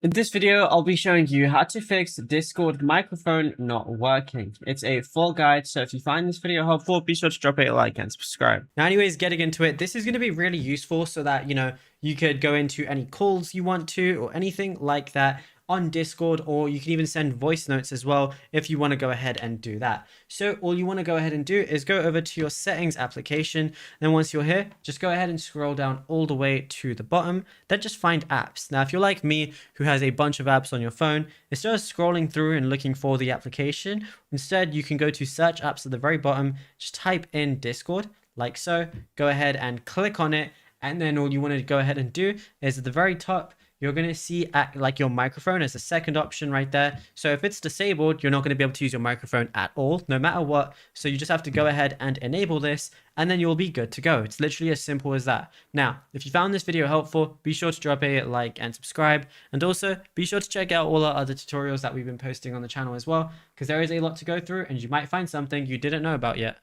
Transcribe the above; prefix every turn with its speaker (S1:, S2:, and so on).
S1: In this video, I'll be showing you how to fix Discord microphone not working. It's a full guide, so if you find this video helpful, be sure to drop a like and subscribe. Now, anyways, getting into it, this is going to be really useful so that, you could go into any calls you want to or anything like that on Discord, or you can even send voice notes as well if you want to go ahead and do that. So all you want to go ahead and do is go over to your settings application. Then once you're here, just go ahead and scroll down all the way to the bottom. Then just find apps. Now, if you're like me, who has a bunch of apps on your phone, instead of scrolling through and looking for the application, instead you can go to search apps at the very bottom, just type in Discord like so, go ahead and click on it. And then all you want to go ahead and do is at the very top, you're going to see like your microphone as the second option right there. So if it's disabled, you're not going to be able to use your microphone at all, no matter what. So you just have to go ahead and enable this, and then you'll be good to go. It's literally as simple as that. Now, if you found this video helpful, be sure to drop a like and subscribe. And also be sure to check out all our other tutorials that we've been posting on the channel as well, because there is a lot to go through and you might find something you didn't know about yet.